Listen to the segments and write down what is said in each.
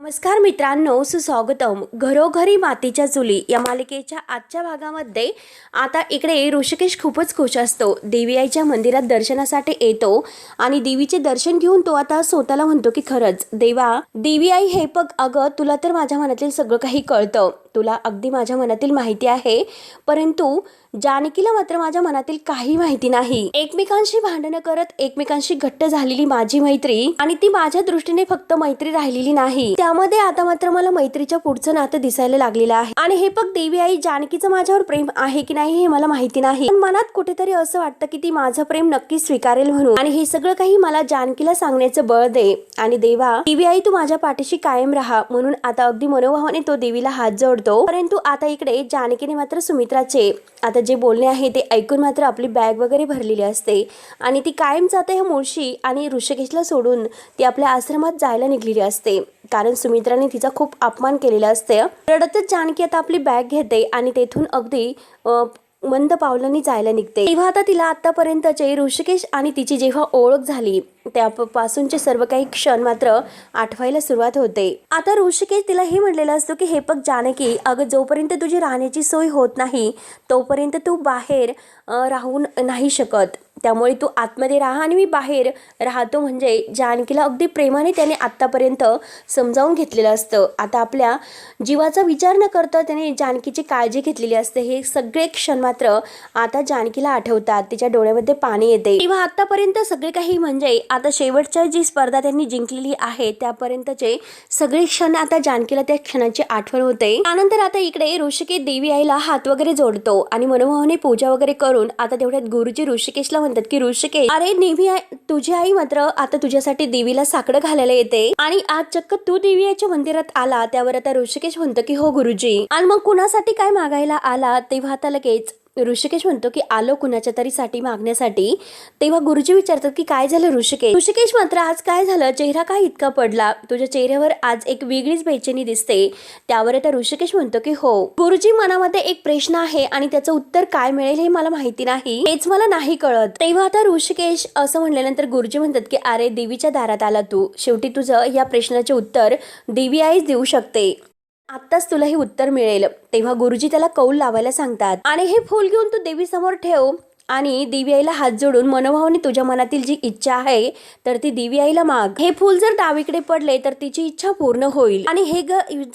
नमस्कार मित्रांनो, सुस्वागतम. घरोघरी मातीच्या चुली या मालिकेच्या आजच्या भागामध्ये आता इकडे ऋषिकेश खूपच खुश असतो. देवी आईच्या मंदिरात दर्शनासाठी येतो आणि देवीचे दर्शन घेऊन तो आता स्वतःला म्हणतो की खरंच देवी आई हे बघ, अगं तुला तर माझ्या मनातील सगळं काही कळतं, तुला अगदी माझ्या मनातील माहिती आहे, परंतु जानकीला मात्र माझ्या मनातील काही माहिती नाही. एकमेकांशी भांडणं करत एकमेकांशी घट्ट झालेली माझी मैत्री आणि ती माझ्या दृष्टीने फक्त मैत्री राहिलेली नाही, त्यामध्ये आता मात्र मला मैत्रीच्या पुढचं नातं दिसायला लागलेलं आहे. आणि हे बघ देवी आई, जानकीचं माझ्यावर प्रेम आहे की नाही हे मला माहिती नाही, पण मनात कुठेतरी असं वाटतं की ती माझं प्रेम नक्की स्वीकारेल म्हणून. आणि हे सगळं काही मला जानकीला सांगण्याचं बळ दे. आणि देवी आई तू माझ्या पाठीशी कायम राहा म्हणून आता अगदी मनोभावाने तो देवीला हात जोडतो. परंतु आता इकडे जानकीने मात्र सुमित्राचे आता जे बोलणे आहे ते ऐकून मात्र आपली बॅग वगैरे भरलेली असते आणि ती कायम जाते ह्या मुळशी आणि ऋषिकेशला सोडून ती आपल्या आश्रमात जायला निघलेली असते, कारण सुमित्राने तिचा खूप अपमान केलेला असते. रडतच जानकी आता आपली बॅग घेते आणि तेथून अगदी मंद पावलांनी जायला निघते. तेव्हा आता तिला आतापर्यंतचे ऋषिकेश आणि तिची जेव्हा ओळख झाली त्यापासूनचे सर्व काही क्षण मात्र आठवायला सुरुवात होते. आता ऋषिकेश तिला हे म्हटलेलं असतो की हे बघ जानकी, अगं जोपर्यंत तुझी राहण्याची सोय होत नाही तोपर्यंत तू बाहेर राहून नाही शकत, त्यामुळे तू आतमध्ये राहा आणि मी बाहेर राहतो. म्हणजे जानकीला अगदी प्रेमाने त्याने आत्तापर्यंत समजावून घेतलेलं असतं. आता आपल्या जीवाचा विचार न करता त्याने जानकीची काळजी घेतलेली असते. हे सगळे क्षण मात्र आता जानकीला आठवतात, तिच्या डोळ्यामध्ये पाणी येते. तेव्हा आतापर्यंत सगळे काही म्हणजे आता शेवटच्या जी स्पर्धा त्यांनी जिंकलेली आहे त्यापर्यंतचे सगळे क्षण आता जानकीला त्या क्षणाची आठवण होते. त्यानंतर आता इकडे ऋषिकेश देवी आईला हात वगैरे जोडतो आणि मनोभावाने पूजा वगैरे करून आता तेवढ्यात गुरुजी ऋषिकेशला म्हणतात की ऋषिकेश, अरे नेहमी तुझी आई मात्र आता तुझ्यासाठी देवीला साकडं घालायला येते आणि आज चक्क तू देवी आईच्या मंदिरात आला. त्यावर आता ऋषिकेश म्हणतो की हो गुरुजी. आणि मग कुणासाठी काय मागायला आला? तेव्हा आता लगेच ऋषिकेश म्हणतो की आलो कुणाच्या तरी साठी मागण्यासाठी. तेव्हा गुरुजी विचारतात की काय झालं ऋषिकेश मात्र आज काय झालं, चेहरा काय इतका पडला, तुझ्या चेहऱ्यावर आज एक वेगळीच बेचैनी दिसते. त्यावर आता ऋषिकेश म्हणतो की हो गुरुजी, मनामध्ये एक प्रश्न आहे आणि त्याचं उत्तर काय मिळेल हे मला माहिती नाही, हेच मला नाही कळत. तेव्हा आता ऋषिकेश असं म्हणल्यानंतर गुरुजी म्हणतात की अरे देवीच्या दारात आला तू, शेवटी तुझं या प्रश्नाचे उत्तर देवी आईच देऊ शकते, आत्ताच तुला हे उत्तर मिळेल. तेव्हा गुरुजी त्याला कौल लावायला सांगतात आणि हे फूल घेऊन तू देवी समोर ठेव आणि देवी आईला हात जोडून मनोभावाने तुझ्या मनातील जी इच्छा आहे तर ती देवी आईला माग. हे फूल जर डावीकडे पडले तर तिची इच्छा पूर्ण होईल आणि हे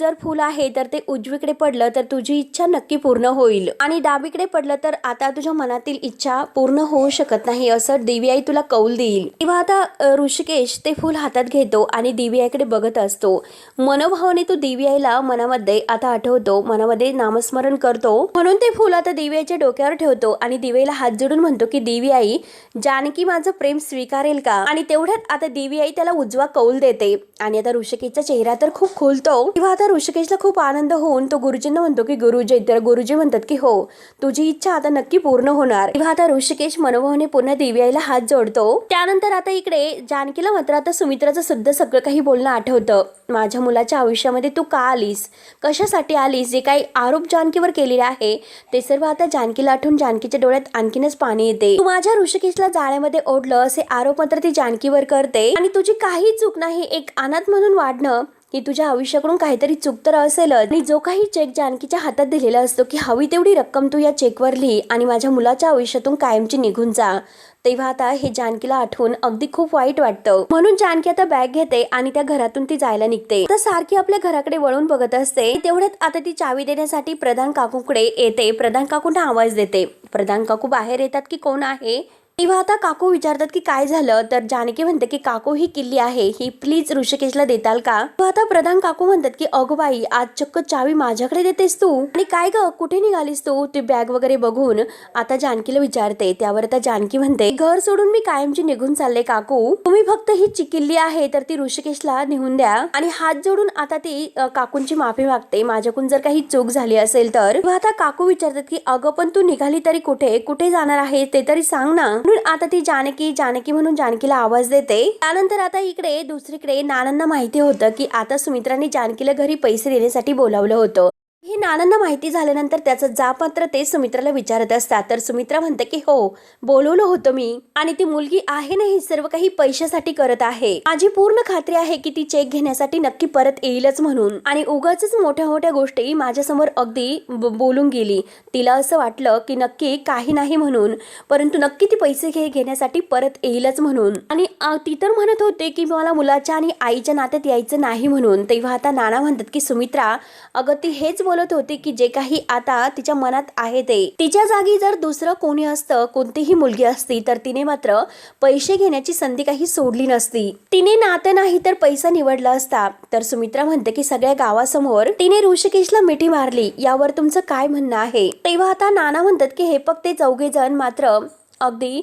जर फूल आहे तर ते उजवीकडे पडलं तर तुझी इच्छा नक्की पूर्ण होईल आणि डावीकडे पडलं तर आता तुझ्या मनातील इच्छा पूर्ण होऊ शकत नाही, असं देवी आई तुला कौल देईल. तेव्हा आता ऋषिकेश ते फूल हातात घेतो आणि देवी आईकडे बघत असतो. मनोभावाने तो देवी आईला मनामध्ये आता आठवतो, मनामध्ये नामस्मरण करतो, म्हणून ते फूल आता देवी आईच्या डोक्यावर ठेवतो आणि देवी आईला हात जोडून म्हणतो की देवी आई, जानकी माझं प्रेम स्वीकारेल का? आणि तेवढ्यात आता देवी आई त्याला उजवा कौल देते आणि आता ऋषिकेशचा चेहरा तर खूप खुलतो. तेव्हा आता ऋषिकेशला खूप आनंद होऊन तो गुरुजींना म्हणतो की गुरुजी, तर गुरुजी म्हणतात की हो तुझी इच्छा आता नक्की पूर्ण होणार. तेव्हा आता ऋषिकेश मनोभावाने पुन्हा देवी आईला हात जोडतो. त्यानंतर आता इकडे जानकीला मात्र आता सुमित्राचं सुद्धा सगळं काही बोलणं आठवतं. माझ्या मुलाच्या आयुष्यामध्ये तू का आलीस, कशासाठी आलीस, जे काही आरोप जानकीवर केलेले आहे ते सर्व आता जानकीला आठवून जानकीच्या डोळ्यात आणखीनच पाणी येते. तू माझ्या ऋषिकेशला जाळ्यामध्ये ओढलं असे आरोप मात्र ती जानकीवर करते आणि तुझी काही चूक नाही, एक अनाथ म्हणून वाढणं की तुझ्या आयुष्याकडून काहीतरी चूक तर असेलच. आणि जो काही चेक जानकीच्या हातात दिलेला असतो की हवी तेवढी रक्कम तू या चेकवर लिही आणि माझ्या मुलाच्या आयुष्यातून कायमची निघून जा. तेव्हा आता हे जानकीला आठवून अगदी खूप वाईट वाटतं, म्हणून जानकी आता बॅग घेते आणि त्या घरातून ती जायला निघते. तर सारखी आपल्या घराकडे वळून बघत असते. तेवढ्यात आता ती चावी देण्यासाठी प्रधान काकूकडे येते. प्रधान काकूंना आवाज देते. प्रधान काकू बाहेर येतात की कोण आहे. तेव्हा आता काकू विचारतात की काय झालं, तर जानकी म्हणते की काकू ही किल्ली आहे, ही प्लीज ऋषिकेशला देताल का? आता प्रधान काकू म्हणतात की अगो बाई, आज चक्क चावी माझ्याकडे देतेस तू, आणि काय ग कुठे निघालीस तू? ती बॅग वगैरे बघून आता जानकीला विचारते. त्यावर आता जानकी म्हणते घर सोडून मी कायमची निघून चालले काकू, तुम्ही फक्त ही किल्ली आहे तर ती ऋषिकेशला नेऊन द्या. आणि हात जोडून आता ती काकूंची माफी मागते, माझ्याकडून जर काही चूक झाली असेल तर. आता काकू विचारतात की अगं पण तू निघाली तरी कुठे जाणार आहे ते तरी सांग ना. आता ती जानकी म्हणून जानकीला आवाज देते. त्यानंतर आता इकडे दुसरीकडे नानांना माहिती होतं की आता सुमित्राने जानकीला घरी पैसे देण्यासाठी बोलावलं होतं. हे नानांना माहिती झाल्यानंतर त्याचं जाप मात्र ते सुमित्राला विचारत असतात. तर सुमित्रा म्हणते की हो, बोलवलं होतं मी, आणि ती मुलगी आहे ना, हे सर्व काही पैशासाठी करत आहे. माझी पूर्ण खात्री आहे की ती चेक घेण्यासाठी नक्की परत येईलच म्हणून, आणि उगाचच मोठ्या मोठ्या गोष्टी माझ्यासमोर अगदी बोलून गेली. तिला असं वाटलं की नक्की काही नाही म्हणून, परंतु नक्की ती पैसे घेण्यासाठी परत येईलच म्हणून. आणि ती तर म्हणत होते की मला मुलाच्या आणि आईच्या नात्यात यायचं नाही म्हणून. तेव्हा आता नाना म्हणतात की सुमित्रा, अगं ती हेच बोलत होती की जे काही आता तिच्या मनात आहे ते, तिच्या जागी जर दुसरं कोणी असतं, कोणतीही मुलगी असती, तर तिने मात्र पैसे घेण्याची संधी काही सोडली नसती. तिने नातं नाही तर पैसा निवडला असता. तर सुमित्रा म्हणते की सगळ्या गावासमोर तिने ऋषिकेशला मिठी मारली, यावर तुमचं काय म्हणणं आहे? तेव्हा आता नाना म्हणतात की हे फक्त ते चौघे जण मात्र अगदी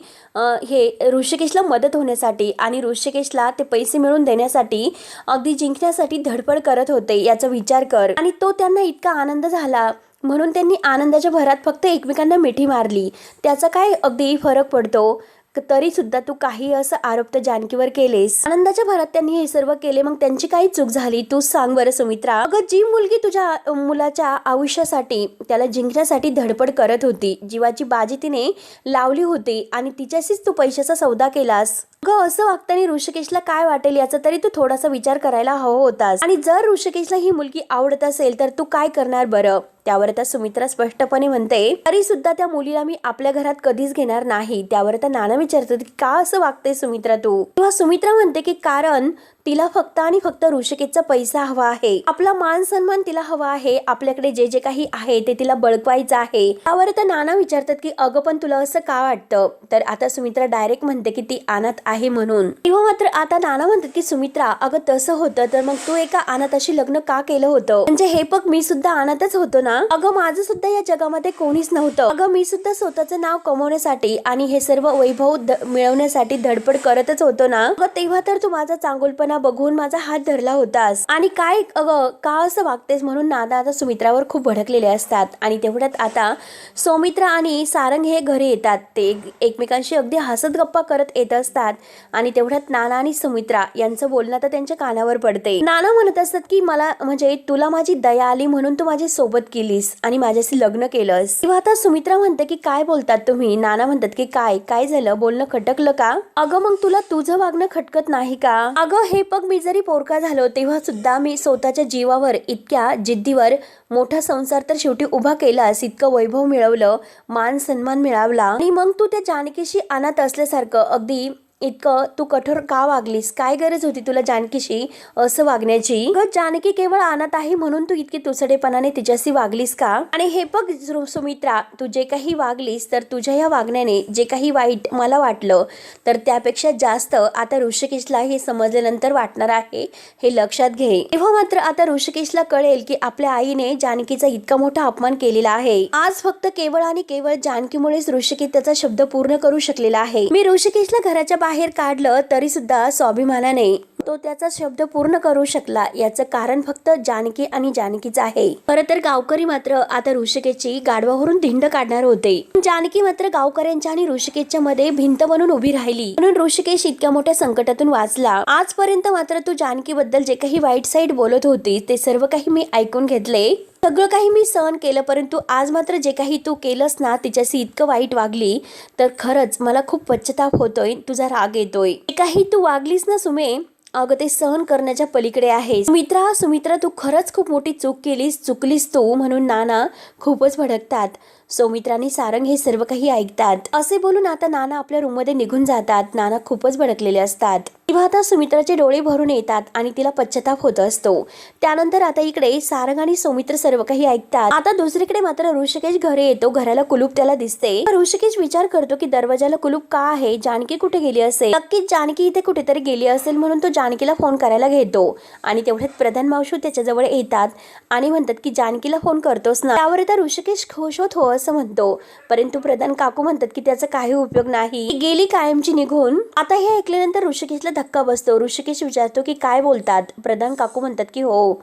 हे ऋषिकेशला मदत होण्यासाठी आणि ऋषिकेशला ते पैसे मिळवून देण्यासाठी, अगदी जिंकण्यासाठी धडपड करत होते, याचा विचार कर. आणि तो त्यांना इतका आनंद झाला म्हणून त्यांनी आनंदाच्या भरात फक्त एकमेकांना मिठी मारली. त्याचा काय अगदी फरक पडतो? तरी सुद्धा तू काही असं आरोप तर जानकीवर केलेस. आनंदाच्या भरात त्यांनी हे सर्व केले, मग त्यांची काही चूक झाली? तू सांग बरं सुमित्रा. अगं, जी मुलगी तुझ्या मुलाच्या आयुष्यासाठी, त्याला जिंकण्यासाठी धडपड करत होती, जीवाची बाजी तिने लावली होती, आणि तिच्याशीच तू पैशाचा सौदा केलास. अगं, असं वागताना ऋषिकेशला काय वाटेल याचा तरी तू थोडासा विचार करायला हवा होतास. आणि जर ऋषिकेशला ही मुलगी आवडत असेल तर तू काय करणार बरं? त्यावर आता सुमित्रा स्पष्टपणे म्हणते, तरी सुद्धा त्या मुलीला मी आपल्या घरात कधीच घेणार नाही. त्यावर आता नाना विचारतात की का असं वागते सुमित्रा तू? तेव्हा सुमित्रा म्हणते की कारण तिला फक्त आणि फक्त ऋषिकेशचा पैसा हवा आहे, आपला मान सन्मान तिला हवा आहे, आपल्याकडे जे जे काही आहे ते तिला बळकवायचं आहे. त्यावर आता नाना विचारतात की अगं पण तुला असं का वाटतं? तर आता सुमित्रा डायरेक्ट म्हणते की ती अनाथ आहे म्हणून. तेव्हा मात्र आता नाना म्हणतात की सुमित्रा, अगं तसं होतं तर मग तू एका अनाथाशी लग्न का केलं होतं? म्हणजे हे बघ, मी सुद्धा अनाथच होतो ना. अगं, माझं सुद्धा या जगामध्ये कोणीच नव्हतं. अगं, मी सुद्धा स्वतःचं नाव कमवण्यासाठी आणि हे सर्व वैभव मिळवण्यासाठी धडपड करतच होतो ना. अगं, तेव्हा तर तू माझा चांगुलपणा बघून माझा हात धरला होतास, आणि काय अगं का असं वागतेस? म्हणून नाना आता सुमित्रावर खूप भडकलेले असतात. आणि तेवढ्यात आता सौमित्रा आणि सारंग हे घरी येतात. ते एकमेकांशी अगदी हसत गप्पा करत येत असतात. आणि तेवढ्यात नाना आणि सुमित्रा यांचं बोलणं तर त्यांच्या कानावर पडते. नाना म्हणत असतात की मला म्हणजे तुला माझी दया आली म्हणून तू माझी सोबत केलीस आणि माझ्याशी लग्न केलंस. तेव्हा आता सुमित्रा म्हणते की काय बोलतात तुम्ही? नाना म्हणतात की काय झालं, बोलणं खटकलं का? अगं, मग तुला तुझं वागणं खटकत नाही का? अगं, हे बघ, मी जरी पोरका झालो तेव्हा सुद्धा मी स्वतःच्या जीवावर इतक्या जिद्दीवर मोठा संसार तर शेवटी उभा केलास, इतकं वैभव मिळवलं, मान सन्मान मिळवला, आणि मग तू त्या जानकीशी अनाथ असल्यासारखं अगदी इतकं तू कठोर का वागलीस? काय गरज होती तुला जानकीशी असं वागण्याची? जानकी केवळ अनाथ आहे म्हणून तू इतकी तुसडेपणाने तिच्याशी वागलीस का? आणि हे बघ सुमित्रा, तू जे काही वागलीस तर तुझ्या या वागण्याने जे काही वाईट मला वाटलं, तर त्यापेक्षा जास्त आता ऋषिकेशला हे समजल्यानंतर वाटणार आहे, हे लक्षात घे. तेव्हा मात्र आता ऋषिकेशला कळेल की आपल्या आईने जानकीचा इतका मोठा अपमान केलेला आहे. आज फक्त केवळ आणि केवळ जानकीमुळेच ऋषिकेश त्याचा शब्द पूर्ण करू शकलेला आहे. मी ऋषिकेशला घराच्या बाहेर काढलं तरी सुद्धा स्वाभिमानाने तो त्याचा शब्द पूर्ण करू शकला, याचं कारण फक्त जानकी आणि जानकीच आहे. खरं तर गावकरी मात्र आता ऋषिकेशची गाढवावरून धिंड काढणार होते. जानकी मात्र गावकऱ्यांच्या आणि ऋषिकेशच्या मध्ये भिंत बनून उभी राहिली, म्हणून ऋषिकेश इतक्या मोठ्या संकटातून वाचला. आजपर्यंत मात्र तू जानकी बद्दल जे काही वाईट साईड बोलत होती ते सर्व काही मी ऐकून घेतले, सगळं काही मी सहन केलं, परंतु आज मात्र जे काही तू केलंस ना, तिच्याशी इतकं वाईट वागली, तर खरंच मला खूप पश्चाताप होतोय, तुझा राग येतोय. जे काही तू वागलीस ना सुमे, अगं ते सहन करण्याच्या पलीकडे आहे. सुमित्रा, तू खरंच खूप मोठी चुकलीस तू, म्हणून नाना खूपच भडकतात. सौमित्राने सारंग हे सर्व काही ऐकतात. असे बोलून आता नाना आपल्या रूममध्ये निघून जातात. नाना खूपच भडकलेले असतात. तेव्हा आता सुमित्राचे डोळे भरून येतात आणि तिला पश्चाताप होत असतो. त्यानंतर आता इकडे सारंग आणि सौमित्र सर्व काही ऐकतात. आता दुसरीकडे मात्र ऋषिकेश घरी येतो. घराला कुलूप त्याला दिसते. ऋषिकेश विचार करतो की दरवाजाला कुलूप का आहे, जानकी कुठे गेली असेल? नक्कीच जानकी इथे कुठेतरी गेली असेल, म्हणून तो जानकीला फोन करायला घेतो. आणि तेवढ्यात प्रधान मावशी त्याच्याजवळ येतात आणि म्हणतात की जानकीला फोन करतोस ना? त्यावर आता ऋषिकेश खुश होत हो असं म्हणतो, परंतु प्रधान काकू म्हणतात की त्याचा काही उपयोग नाही, गेली कायमची निघून. आता हे ऐकल्यानंतर ऋषिकेशला धक्का बसतो. ऋषिकेश विचारतो की काय बोलतात? प्रधान काकू म्हणतात की हो,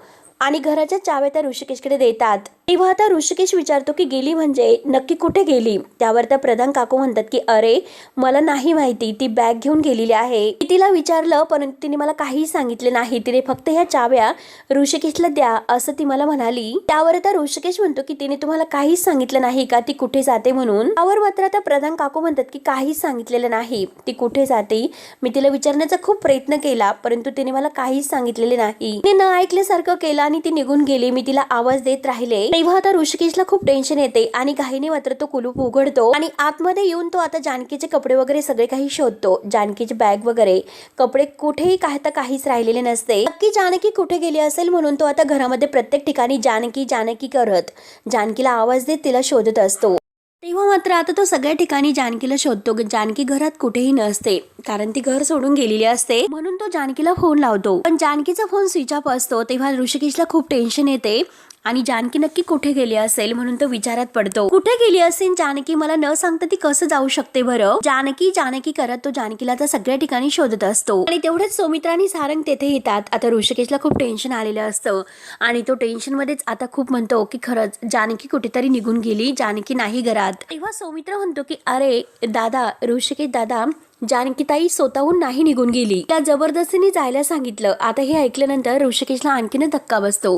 आणि घराच्या चाव्या त्या ऋषिकेशकडे देतात. तेव्हा आता ऋषिकेश विचारतो की गेली म्हणजे नक्की कुठे गेली. त्यावर त्या प्रधान काकू म्हणतात की अरे मला नाही माहिती, ती बॅग घेऊन गेलेली आहे. मी तिला विचारलं परंतु तिने मला काही सांगितले नाही. तिने फक्त ह्या चाव्या ऋषिकेशला द्या असं ती मला म्हणाली. त्यावर आता ऋषिकेश म्हणतो की तिने तुम्हाला काहीच सांगितलं नाही का ती कुठे जाते म्हणून. त्यावर मात्र आता प्रधान काकू म्हणतात की काहीच सांगितलेलं नाही ती कुठे जाते. मी तिला विचारण्याचा खूप प्रयत्न केला परंतु तिने मला काहीच सांगितलेले नाही. तिने न ऐकल्यासारखं केलं आणि ती निघून गेली. मी तिला आवाज देत राहिले. तेव्हा आता ऋषिकेशला खूप टेन्शन येते आणि घाईने मात्र तो कुलूप उघडतो आणि आतमध्ये येऊन तो आता जानकीचे कपडे वगैरे सगळे काही शोधतो. जानकीची बॅग वगैरे कपडे कुठेही काहीच राहिलेले नसते. नक्की जानकी कुठे गेली असेल म्हणून तो आता घरामध्ये प्रत्येक ठिकाणी जानकी जानकी करत जानकीला आवाज देत तिला शोधत असतो. तेव्हा मात्र आता तो सगळ्या ठिकाणी जानकीला शोधतो. जानकी घरात कुठेही नसते कारण ती घर सोडून गेलेली असते. म्हणून तो जानकीला फोन लावतो पण जानकीचा फोन स्विच ऑफ असतो. तेव्हा ऋषिकेशला खूप टेन्शन येते आणि जानकी नक्की कुठे गेली असेल म्हणून तो विचारात पडतो. कुठे गेली असेल जानकी, मला न सांगता ती कसं जाऊ शकते बरं. जानकी जानकी करत तो जानकीला आता सगळ्या ठिकाणी शोधत असतो आणि तेवढेच सौमित्रा आणि सारंग तेथे येतात. आता ऋषिकेशला खूप टेन्शन आलेलं असतं आणि तो टेन्शन मध्येच आता खूप म्हणतो की खरंच जानकी कुठेतरी निघून गेली, जानकी नाही घरात. तेव्हा सौमित्रा म्हणतो की अरे दादा, ऋषिकेश दादा, जानकीताई स्वतःहून नाही निघून गेली, त्या जबरदस्तीने जायला सांगितलं. आता हे ऐकल्यानंतर ऋषिकेशला आणखीन धक्का बसतो.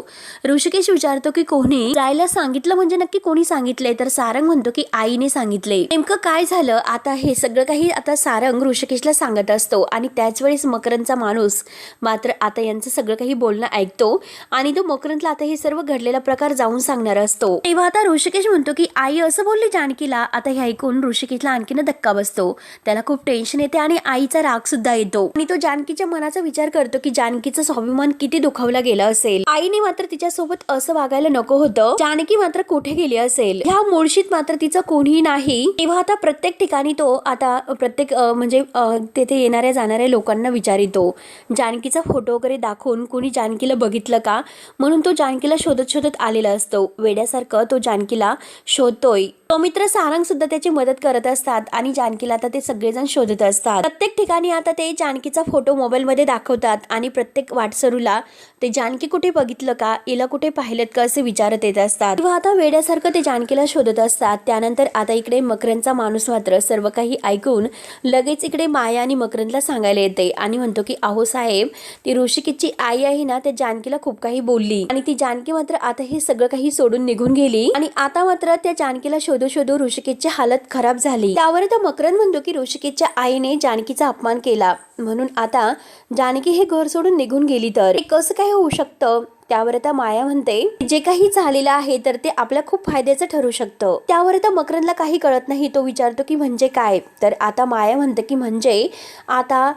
ऋषिकेश विचारतो की कोणी जायला सांगितलं म्हणजे नक्की कोणी सांगितलंय. तर सारंग म्हणतो की आईने सांगितले. नेमकं काय झालं आता हे सगळं काही आता सारंग ऋषिकेशला सांगत असतो आणि त्याच वेळेस मकरंदचा माणूस मात्र आता यांचं सगळं काही बोलणं ऐकतो आणि तो मकरंदला आता हे सर्व घडलेला प्रकार जाऊन सांगणार असतो. तेव्हा आता ऋषिकेश म्हणतो की आई असं बोलली जानकीला. आता हे ऐकून ऋषिकेशला आणखीन धक्का बसतो. त्याला खूप टेन्शन येते आणि आईचा राग सुद्धा येतो आणि तो जानकीच्या मनाचा विचार करतो की जानकीचा स्वाभिमान किती दुखावला गेला असेल. आईने मात्र तिच्यासोबत असं वागायला नको होतं. जानकी मात्र कुठे गेली असेल ह्या मुळशीत मात्र तिचं कोणीही नाही. तेव्हा आता प्रत्येक ठिकाणी तो आता प्रत्येक म्हणजे तेथे येणाऱ्या जाणाऱ्या लोकांना विचारितो. जानकीचा फोटो वगैरे दाखवून कोणी जानकीला बघितलं का म्हणून तो जानकीला शोधत शोधत आलेला असतो. वेड्यासारखं तो जानकीला शोधतोय. तो मित्र सारंग सुद्धा त्याची मदत करत असतात आणि जानकीला आता ते सगळेजण शोधत असतात. प्रत्येक ठिकाणी आता ते जानकीचा फोटो मोबाईल मध्ये दाखवतात आणि प्रत्येक वाटसरूला ते जानकी कुठे बघितलं का, हिला कुठे पाहिलं का असे विचारत येत असतात. किंवा आता वेड्यासारखं ते जानकीला शोधत असतात. त्यानंतर आता इकडे मकरंदचा माणूस मात्र सर्व काही ऐकून लगेच इकडे माया आणि मकरंदला सांगायला येते आणि म्हणतो की अहो साहेब, ती ऋषिकेशची आई आहे ना, त्या जानकीला खूप काही बोलली आणि ती जानकी मात्र आता हे सगळं काही सोडून निघून गेली आणि आता मात्र त्या जानकीला शोधू शोधू ऋषिकेशची हालत खराब झाली. त्यावर तर मकरंद म्हणतो की ऋषिकेशच्या आईने जानकीचा अपमान केला म्हणून आता जानकी हे घर सोडून निघून गेली तर कसं काय होऊ शकतं. त्यावर आता माया म्हणते जे काही झालेलं आहे तर ते आपल्या खूप फायद्याचं ठरू शकतं. त्यावर आता मकरंदला काही कळत नाही. तो विचारतो की म्हणजे काय. तर आता माया म्हणते की म्हणजे आता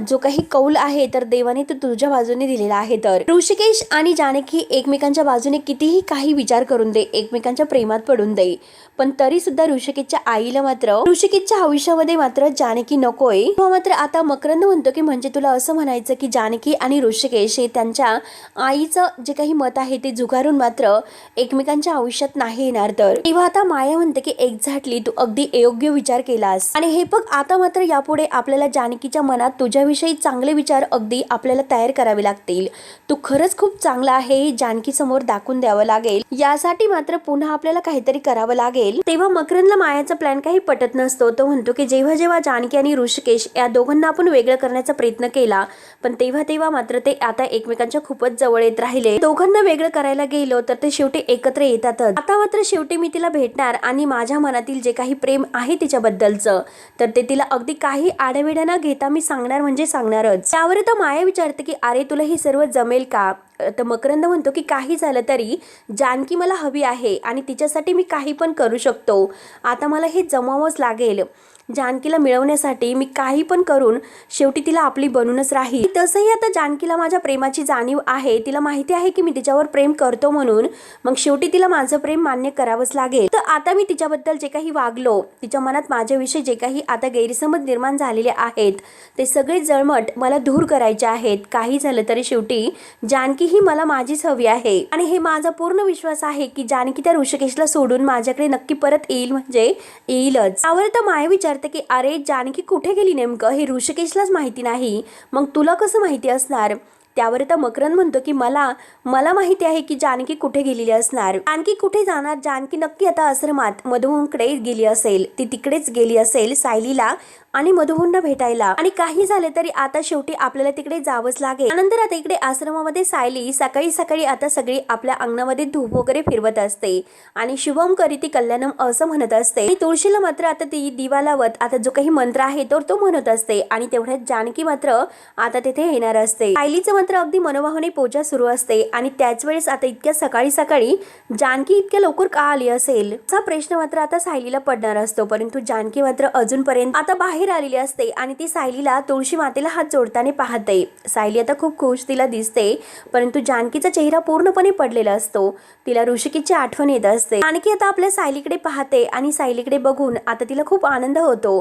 जो काही कौल आहे तर देवाने तो तुझ्या बाजूने दिलेला आहे. तर ऋषिकेश आणि जानकी एकमेकांच्या बाजूने कितीही काही विचार करून दे, एकमेकांच्या प्रेमात पडून दे, पण तरी सुद्धा ऋषिकेशच्या आईला मात्र ऋषिकेशच्या आयुष्यामध्ये मात्र जानकी नकोय. मात्र आता मकरंद म्हणतो की म्हणजे तुला असं म्हणायचं की जानकी आणि ऋषिकेश हे त्यांच्या आईचं जे काही मत आहे ते झुगारून मात्र एकमेकांच्या आयुष्यात नाही येणार. तर तेव्हा आता माया म्हणते की एक्झॅक्टली तू अगदी योग्य विचार केलास आणि हे बघ आता मात्र यापुढे आपल्याला जानकीच्या मनात तुझ्याविषयी चांगले विचार अगदी आपल्याला तयार करावे लागतील. तू खरंच खूप चांगला आहे हे जानकी समोर दाखवून द्यावं लागेल. यासाठी मात्र पुन्हा आपल्याला काहीतरी करावं लागेल. तेव्हा मकरंदला मायाचा प्लॅन काही पटत नसतो. तो म्हणतो की जेव्हा जेव्हा जानकी आणि ऋषिकेश या दोघांना आपण वेगळं करण्याचा प्रयत्न केला पण तेव्हा मात्र ते आता एकमेकांच्या खूपच जवळ येत राहिले. दोघांना वेगळं करायला गेलो तर ते शेवटी एकत्र येतातच. आता मात्र शेवटी मी तिला भेटणार आणि माझ्या मनातील जे काही प्रेम आहे तिच्याबद्दलचं तर ते तिला अगदी काही आढेवेढ्या न घेता मी सांगणार म्हणजे सांगणारच. त्यावर तर माया विचारते की अरे तुला हे सर्व जमेल का. तर मकरंद म्हणतो की काही झालं तरी जानकी मला हवी आहे आणि तिच्यासाठी मी काही पण करू शकतो. आता मला हे जमावंच लागेल. जानकीला मिळवण्यासाठी मी काही पण करून शेवटी तिला आपली बनूनच राहील. तसंही आता जानकीला माझ्या प्रेमाची जाणीव आहे. तिला माहिती आहे की मी तिच्यावर प्रेम करतो म्हणून मग शेवटी तिला माझं प्रेम मान्य करावंच लागेल. तर आता मी तिच्याबद्दल जे काही वागलो, तिच्या मनात माझ्याविषयी जे काही आता गैरसमज निर्माण झालेले आहेत ते सगळे जळमट मला दूर करायचे आहेत. काही झालं तरी शेवटी जानकी ही मला माझीच हवी आहे आणि हे माझा पूर्ण विश्वास आहे की जानकी त्या ऋषिकेशला सोडून माझ्याकडे नक्की परत येईल म्हणजे येईलच. त्यावर तर माया विचारते की अरे जानकी कुठे गेली नेमकं हे ऋषिकेशलाच माहिती नाही मग तुला कसं माहिती असणार. त्यावर आता मकरंद म्हणतो की मला माहिती आहे की जानकी कुठे गेलेली असणार. जानकी कुठे जाणार? जानकी नक्की आता आश्रमात मधुभाऊंकडे गेली असेल. ती तिकडेच गेली असेल सायलीला आणि मधुभाऊंना भेटायला. आणि काही झाले तरी आता शेवटी आपल्याला तिकडे जावंच लागेल. त्यानंतर आता इकडे आश्रमामध्ये सायली सकाळी सकाळी आता सगळी आपल्या अंगणामध्ये धूप वगैरे फिरवत असते आणि शुभम करीती कल्याणम असं म्हणत असते. आणि तुळशीला मात्र आता ती दिवा लावत आता जो काही मंत्र आहे तो म्हणत असते. आणि तेवढ्यात जानकी मात्र आता तिथे येणार असते. सायलीचं मात्र अगदी मनोभावाने पूजा सुरू असते. आणि त्याच वेळेस आता इतक्या सकाळी सकाळी जानकी इतक्या लवकर का आली असेल असा प्रश्न मात्र आता सायलीला पडणार असतो. परंतु जानकी मात्र अजूनपर्यंत आता बाहेर आलेली असते आणि ती सायलीला तुळशी मातेला हात जोडताना पाहते. सायली आता खूप खुश तिला दिसते. परंतु जानकीचा चेहरा पूर्णपणे पडलेला असतो. तिला ऋषिकेशची आठवण येत असते. जानकी आता आपल्या सायलीकडे पाहते आणि सायलीकडे बघून आता तिला खूप आनंद होतो.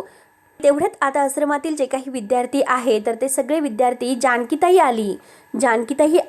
तेवढ्यात आता आश्रमातील जे काही विद्यार्थी आहे तर ते सगळे विद्यार्थी जानकीताई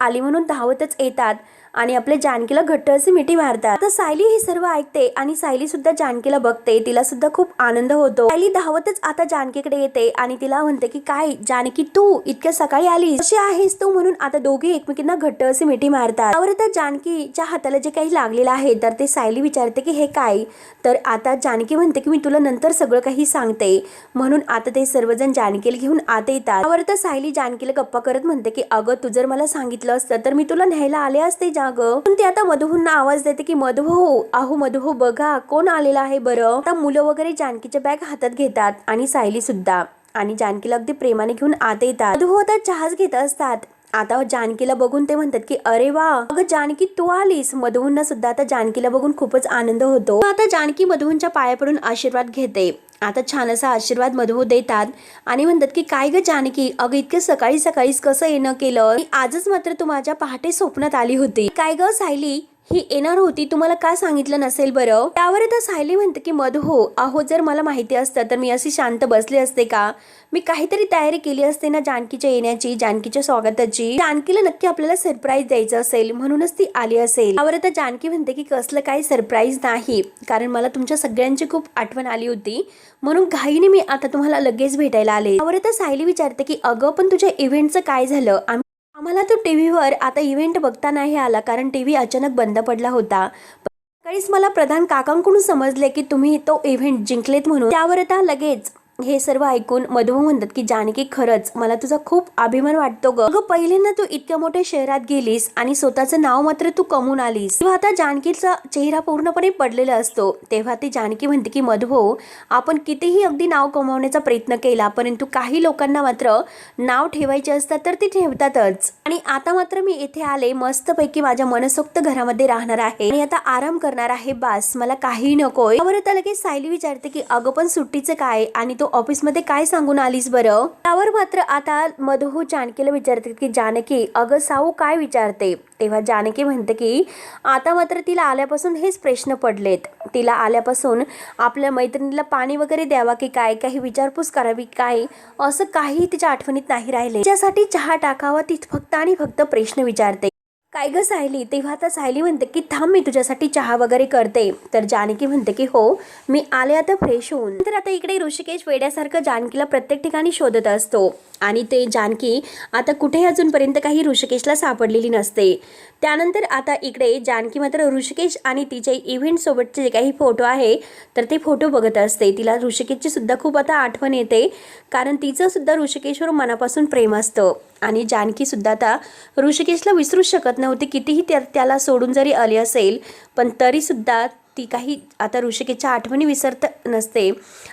आली म्हणून धावतच येतात आणि आपल्या जानकीला घट्ट अशी मिठी मारतात. तर सायली हे सर्व ऐकते आणि सायली सुद्धा जानकीला बघते. तिला सुद्धा खूप आनंद होतो. सायली धावतच आता जानकीकडे येते आणि तिला म्हणते की काय जानकी तू इतक्या सकाळी आलीस, कशी आहेस तू? म्हणून आता दोघे एकमेकींना घट्ट अशी मिठी मारतात. त्यावर आता जानकीच्या हाताला जे काही लागलेलं आहे तर ते सायली विचारते की हे काय? तर आता जानकी म्हणते की मी तुला नंतर सगळं काही सांगते. म्हणून आता ते सर्वजण जानकीला घेऊन आत येतात. त्यावर आता सायली जानकीला गप्पा करत म्हणते की अगं तू जर मला सांगितलं असतं तर मी तुला न्यायला आले असते पण ते आता मधुभाऊंना आवाज देते की मधुभाऊ, अहो मधुभाऊ बघा कोण आलेला आहे बरं. आता मुलं वगैरे जानकीच्या बॅग हातात घेतात आणि सायली सुद्धा. आणि जानकीला अगदी प्रेमाने घेऊन आत येतात. मधुभाऊ आता चहाच घेत असतात. आता जानकीला बघून ते म्हणतात की अरे वा अगं जानकी तू आलीस. मधुभाऊंना सुद्धा आता जानकीला बघून खूपच आनंद होतो. आता जानकी मधुभाऊंच्या पाया पडून आशीर्वाद घेते. आता छान असा आशीर्वाद मधुभाऊ देतात आणि म्हणतात की काय ग जानकी, अगं इतकं सकाळी सकाळीच कसं येणं केलं? आजच मात्र तू माझ्या पहाटे स्वप्नात आली होती. काय ग सायली ही येणार होती, तुम्हाला का सांगितलं नसेल बरं? त्यावर आता सायली म्हणते की मधुभाऊ अहो जर मला माहिती असतं तर मी अशी शांत बसले असते का? मी काहीतरी तयारी केली असते ना जानकीच्या येण्याची, जानकीच्या स्वागताची. जानकीला नक्की आपल्याला सरप्राईज द्यायचं असेल म्हणूनच ती आली असेल. त्यावर आता जानकी म्हणते की कसलं काही सरप्राईज नाही, कारण मला तुमच्या सगळ्यांची खूप आठवण आली होती म्हणून घाईने मी आता तुम्हाला लगेच भेटायला आले. त्यावर आता सायली विचारते की अगं पण तुझ्या इव्हेंटचं काय झालं? आम्हाला तो टीव्हीवर आता इव्हेंट बघता नाही आला कारण टीव्ही अचानक बंद पडला होता. सकाळीच मला प्रधान काकांकडून समजले की तुम्ही तो इव्हेंट जिंकलेत म्हणून. त्यावर आता लगेच हे सर्व ऐकून मधुभाऊ म्हणतात की जानकी खरंच मला तुझा खूप अभिमान वाटतो ग. अगं पहिल्यांदा तू इतक्या मोठ्या शहरात गेलीस आणि स्वतःचं नाव मात्र तू कमवून आलीस. तेव्हा आता जानकीचा चेहरा पूर्णपणे पडलेला असतो. तेव्हा ती जानकी म्हणते की मधुभाऊ आपण कितीही अगदी नाव कमवण्याचा प्रयत्न केला परंतु काही लोकांना मात्र नाव ठेवायचे असतात तर ते ठेवतातच. आणि आता मात्र मी इथे आले मस्तपैकी माझ्या मनसोक्त घरामध्ये राहणार आहे आणि आता आराम करणार आहे, बास मला काही नकोय. त्यावर आता लगेच सायली विचारते की अगं पण सुट्टीचं काय आणि तो ऑफिस मध्ये काय सांगून आलीस बरं? त्यावर मात्र आता मधुभाऊ जानकीला विचारते की जानकी अगं साऊ काय विचारते? तेव्हा जानकी म्हणते की आता मात्र तिला आल्यापासून हेच प्रश्न पडलेत. तिला आल्यापासून आपल्या मैत्रिणीला पाणी वगैरे द्यावा की काय, काही विचारपूस करावी काय, असं काही तिच्या आठवणीत नाही राहिले. तिच्यासाठी चहा टाकावा ती फक्त आणि फक्त प्रश्न विचारते. काय ग सायली? तेव्हा आता सायली म्हणते की थांब मी तुझ्यासाठी चहा वगैरे करते. तर जानकी म्हणते की हो मी आले आता फ्रेश होऊन. तर आता इकडे ऋषिकेश वेड्यासारखं जानकीला प्रत्येक ठिकाणी शोधत असतो आणि ते जानकी आता कुठेही अजूनपर्यंत काही ऋषिकेशला सापडलेली नसते. त्यानंतर आता इकडे जानकी मात्र ऋषिकेश आणि तिचे इव्हेंट सोबतचे जे काही फोटो आहे तर ते फोटो बघत असते. तिला ऋषिकेशची सुद्धा खूप आता आठवण येते कारण तिचं सुद्धा ऋषिकेशवर मनापासून प्रेम असतं. आणि जानकी सुद्धा आता ऋषिकेशला विसरू शकत नव्हती. कितीही त्याला सोडून जरी आली असेल पण तरी सुद्धा ती काही आता ऋषिकेशच्या आठवणी विसरत नसते.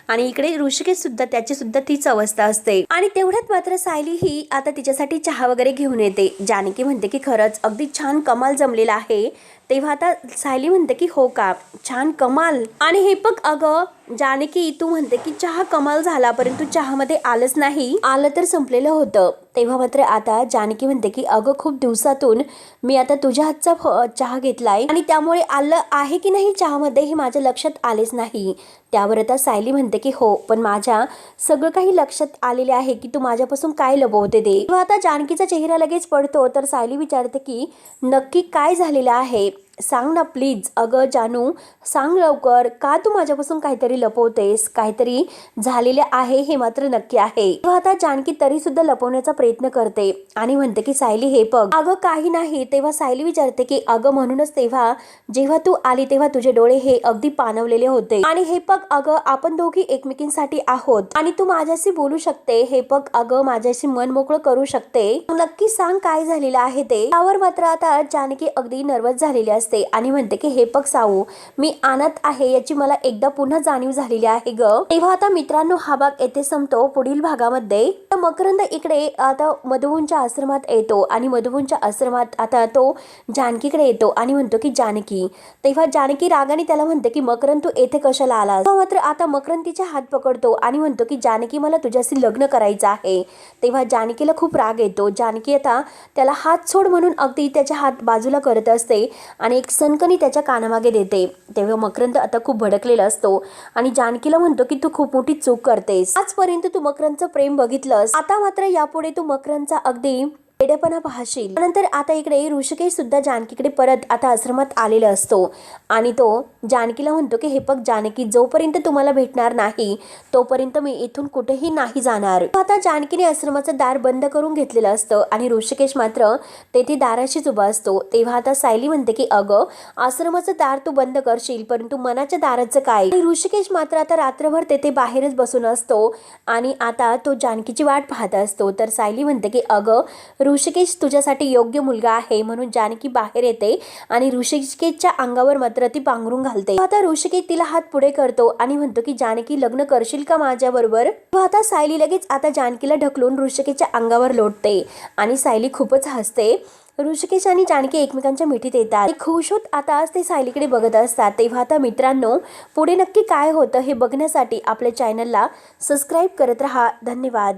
आणि इकडे ऋषिकेश सुद्धा त्याची सुद्धा तीच अवस्था असते. आणि तेवढ्यात मात्र सायली ही आता तिच्यासाठी चहा वगैरे घेऊन येते. जानकी म्हणते की खरंच अगदी छान कमाल जमलेला आहे. तेव्हा आता सायली म्हणते की हो का छान कमाल. आणि हे बघ अगं जानकी तू म्हणते की चहा कमाल झाला परंतु चहामध्ये आलंच नाही, आलं तर संपलेलं होतं. तेव्हा मात्र आता जानकी म्हणते की अगं खूप दिवसातून मी आता तुझ्या हातचा चहा घेतलाय आणि त्यामुळे आलं आहे की नाही चहामध्ये हे माझ्या लक्षात आलेच नाही. त्यावर आता सायली म्हणते की हो पण माझ्या सगळं काही लक्षात आलेले आहे की तू माझ्यापासून काय लपवते ते. तेव्हा आता जानकीचा चेहरा लगेच पडतो. तर सायली विचारते की नक्की काय झालेलं आहे सांग ना प्लीज. अगं जानू, सांग लवकर, का तू माझ्यापासून काहीतरी लपवतेस? काहीतरी झालेले आहे हे मात्र नक्की आहे. तेव्हा आता जानकी तरी सुद्धा लपवण्याचा प्रयत्न करते आणि म्हणते की सायली हे बघ. अगं काही नाही. तेव्हा सायली विचारते की अगं म्हणूनच तेव्हा जेव्हा तू आली तेव्हा तुझे डोळे हे अगदी पाणवलेले होते आणि हे बघ अगं आपण दोघी एकमेकींसाठी आहोत आणि तू माझ्याशी बोलू शकते. हे बघ अगं माझ्याशी मन मोकळं करू शकते. नक्की सांग काय झालेलं आहे ते. त्यावर मात्र आता जानकी अगदी नर्वस झालेली असते आणि म्हणते की हे बघ साऊ, मी अनाथ आहे याची मला एकदा पुन्हा जाणीव झालेली आहे ग. तेव्हा आता मित्रांनो हा भाग येथे संपतो. पुढील भागामध्ये मकरंद इकडे आता मधुवनच्या आश्रमात येतो आणि मधुवनच्या आश्रमात आता तो जानकीकडे येतो आणि म्हणतो की जानकी. तेव्हा जानकी रागाने त्याला म्हणते की मकरंद तू येथे कशाला आलास? मात्र आता मकरंद तिचा हात पकडतो आणि म्हणतो की जानकी मला तुझ्याशी लग्न करायचं आहे. तेव्हा जानकीला खूप राग येतो. जानकी आता त्याला हात सोड म्हणून अगदी त्याच्या हात बाजूला करत असते आणि एक सनकणी त्याच्या कानामागे देते. तेव्हा मकरंद आता खूप भडकलेला असतो आणि जानकीला म्हणतो की तू खूप मोठी चूक करतेस. आजपर्यंत तू मकरंदचं प्रेम बघितलंस, आता मात्र यापुढे तू मकरंदचा अगदी वेडेपणा पाहशील. नंतर आता इकडे ऋषिकेश सुद्धा जानकीकडे परत आता आश्रमात आलेला असतो आणि तो जानकीला म्हणतो की हे बघ जानकी, जोपर्यंत तुम्हाला भेटणार नाही तोपर्यंत मी इथून कुठेही नाही जाणार. आता जानकीने आश्रमाचं दार बंद करून घेतलेलं असतं आणि ऋषिकेश मात्र तेथे दाराशीच उभा असतो. तेव्हा आता सायली म्हणते की अगं आश्रमाचं दार तू बंद करशील, परंतु मनाच्या दाराचं काय? ऋषिकेश मात्र आता रात्रभर तेथे बाहेरच बसून असतो आणि आता तो जानकीची वाट पाहत असतो. तर सायली म्हणते की अगं ऋषिकेश तुझ्यासाठी योग्य मुलगा आहे. म्हणून जानकी बाहेर येते आणि ऋषिकेशच्या अंगावर मात्र ती पांघरून घालते. आता ऋषिकेश तिला हात पुढे करतो आणि म्हणतो की जानकी लग्न करशील का माझ्या बरोबर? आता सायली लगेच आता जानकीला ढकलून ऋषिकेशच्या अंगावर लोटते आणि सायली खूपच हसते. ऋषिकेश आणि जानकी एकमेकांच्या मिठीत येतात. खुश होत आता ते सायलीकडे बघत असतात. तेव्हा आता मित्रांनो पुढे नक्की काय होतं हे बघण्यासाठी आपल्या चॅनलला सबस्क्राईब करत राहा. धन्यवाद.